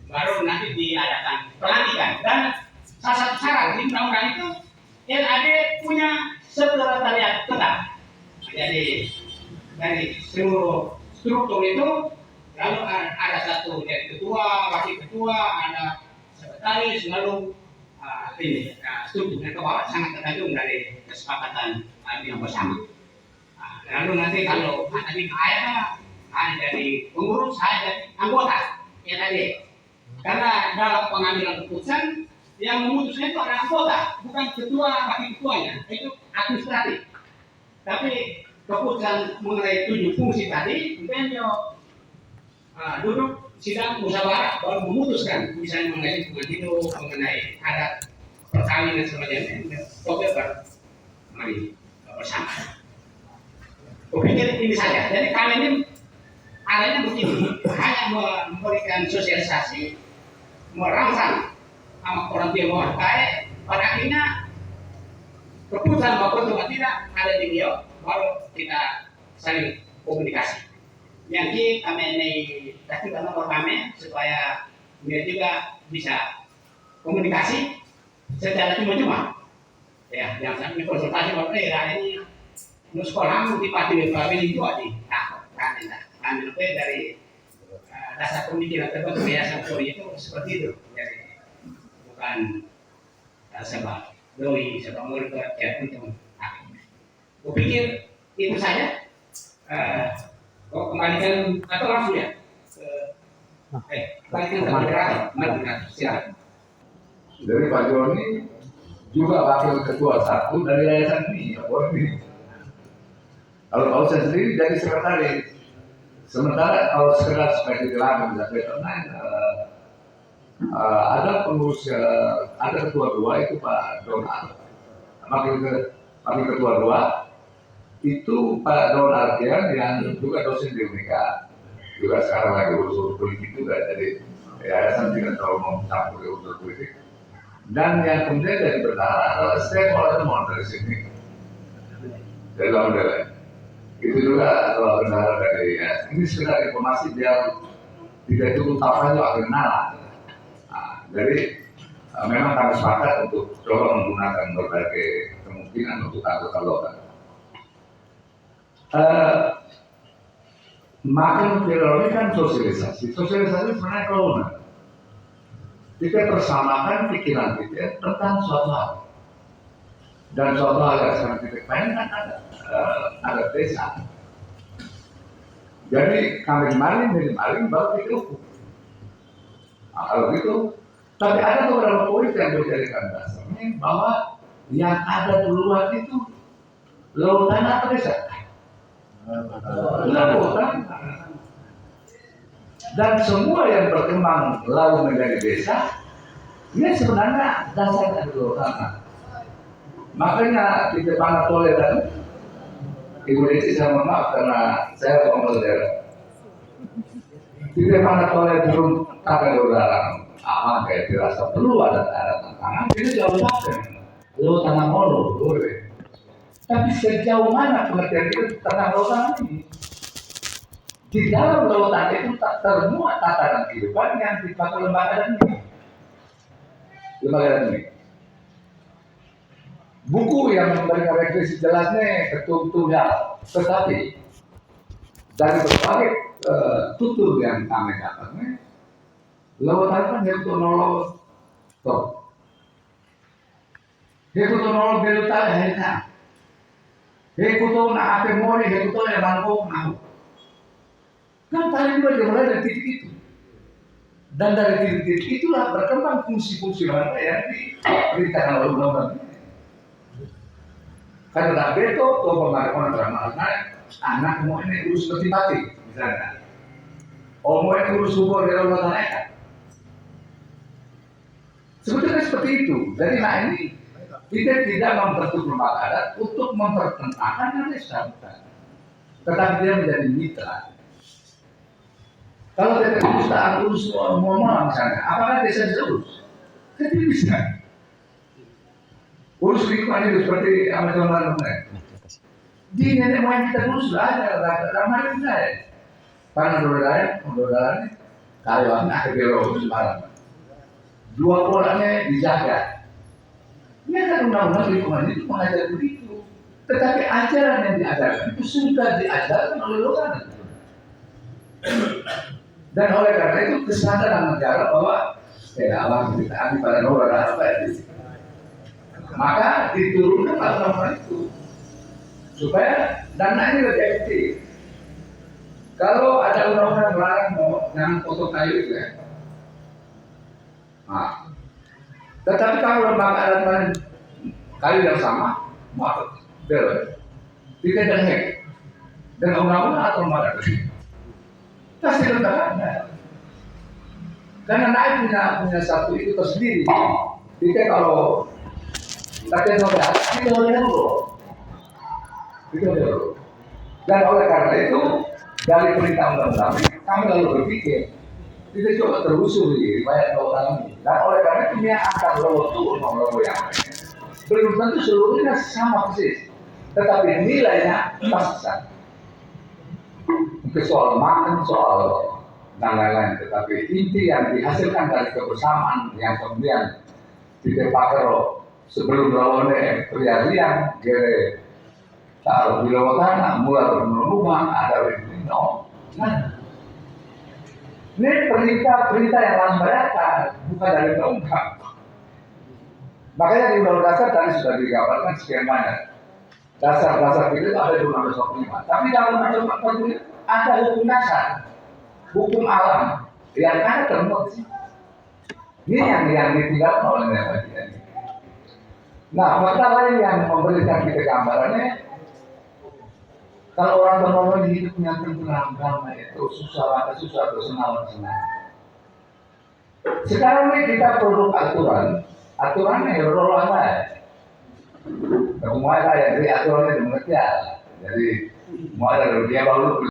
baru nanti diadakan pelantikan. Dan salah satu syarat di undang-undang itu LAD punya sekretariat tetap. Jadi dari seluruh struktur itu lalu ada satu dari ketua, wakil ketua, ada sekretaris, lalu ini strukturnya ke bawah sangat tergantung dari kesepakatan yang bersama. Lalu nanti kalau nanti ada dari pengurus, saya dari anggota LAD. Karena dalam pengambilan keputusan yang memutuskan itu adalah anggota, bukan ketua, wakil ketuanya, itu administratif. Tapi keputusan mengenai 7 fungsi tadi, kemudian duduk sidang musyawarah baru memutuskan, misalnya mengenai hubungan hidup, mengenai adat perkawinan sebagainya, Oktober baru mari bersama. Kupikir ini saja. Jadi kami ini adanya begini, hanya memberikan sosialisasi, merangsang sama orang Tionghoa terkait, pada akhirnya keputusan maupun tidak ada di beliau, baru kita saling komunikasi. Yang kami ini kasih nomor kami supaya dia juga bisa komunikasi secara cuma-cuma. Ya, jangan sampai konsultasi bahwa ini sekolah di pati family juga di kami lebih dari dasar pemikiran tertentu biasa itu seperti itu. Jadi bukan sebab doi sebab murid kerja itu. Kupikir itu saja. Kembalikan atau langsung ya? Kembalikan ke moderator. Silakan. Dari Pak Joni juga wakil ketua 1 dari yayasan ini, ya boleh. Kalau saya sendiri jadi sekretaris. Sementara kalau sekretaris sebagai dilakukan ada pengurus, ada ketua 2 itu Pak Donald. Wakil ketua 2 itu Pak Donald yang juga dosen di UNIKA, juga sekarang lagi urusan politik juga, jadi yayasan tidak terlalu mau campur di urusan politik. Dan yang kemudian jadi bertahan adalah stakeholder dari sini, dari lawan itu juga kalau benar dari ini sekedar informasi biar tidak cukup tahu aja kenal. Jadi memang kami sepakat untuk coba menggunakan berbagai kemungkinan untuk anggota lokal. Makin viral ini kan sosialisasi sebenarnya kalau kita persamakan pikiran kita tentang suatu hal. Dan suatu hal yang sangat kita pengen kan ada desa. Jadi kami maling baru kita hukum. Kalau gitu, tapi ada beberapa poin yang menjadikan dasarnya bahwa yang ada duluan itu lautan atau desa. Lautan. Dan semua yang berkembang lalu menjadi desa, ini sebenarnya dasarnya di lautan. Makanya di depan Tole dan Ibu Desi saya mohon maaf karena saya pengurus daerah. Di depan Tole turun tangga udara aman kayak dirasa perlu ada tantangan. Ini jauh banget. Lo tanah molo, boleh. Tapi sejauh mana pengertian itu tentang lautan ini? Di dalam lautan itu tak termuat tatanan kehidupan yang dipakai lembaga ini. Buku yang memberikan referensi jelasnya ketutup-tutupnya, tetapi dari berbagai tutur yang kami dapatnya, lautan kan itu nolol toh, itu nolol belutan hanya, itu nak apa mori, itu yang bangkok mau, kan tadi dimulai dari titik itu, dan dari titik itulah berkembang fungsi-fungsi warga yang diperintahkan oleh undang-undang. Karena tak beto, atau pengaruh drama anak mau ini urus peti misalnya. Mau ini urus sumur di rumah tangga. Sebetulnya seperti itu. Jadi ini kita tidak membentuk lembaga adat untuk mempertentangkan desa, tetapi dia menjadi mitra. Kalau kita urus mau misalnya, apakah desa bisa urus? Tidak bisa. Urus lingkungan itu seperti teman-teman di nenek moyang kita dulu sudah ada ramai kita ya. Pangan dodanya karyawan akademi Semarang. Dua polanya dijaga. Ini kan undang-undang lingkungan itu mengajar begitu. Tetapi ajaran yang diajarkan itu sudah diajarkan oleh lokal. Dan oleh karena itu kesadaran negara bahwa Allah ditaati pada negara apa itu. Maka diturunkan aturan itu supaya dana ini lebih efektif. Kalau ada undang-undang melarang mau jangan potong kayu itu ya. Nah, tetapi kalau lembaga adat kayu yang sama, maka tidak ada hek dengan undang-undang atau lembaga pasti tetap ada. Karena naik punya satu itu tersendiri. Kita kalau latihan noda, kita dulu. Dan oleh karena itu dari perintah undang-undang kami lalu berpikir kita coba telusuri banyak orang ini. Dan oleh karena itu dia akan logo yang lainnya. Belum tentu seluruhnya sama persis, tetapi nilainya pasti sama. Mungkin soal makan, soal dan lain-lain, tetapi inti yang dihasilkan dari kebersamaan yang kemudian dipakai sebelum lawannya perharian, gere taruh di lawan tanah, mulai berumah ada no. Nah, ini perintah yang langsung bayarkan, bukan dari undang-undang. Makanya di undang-undang dasar tadi sudah digambarkan sekian banyak. Dasar-dasar itu ada di undang-undang 45. Tapi dalam undang-undang 45 ada hukum dasar, hukum alam yang ada termuat. Ini yang ditinggalkan oleh negara ini. Nah, masalah yang memberikan kita gambarannya, kalau orang bernormal hidupnya tentram damai itu susah senang. Sekarang ini kita perlu aturannya ya rolah lah. Semua ada yang jadi aturannya di mengerti. Jadi mau ada dia baru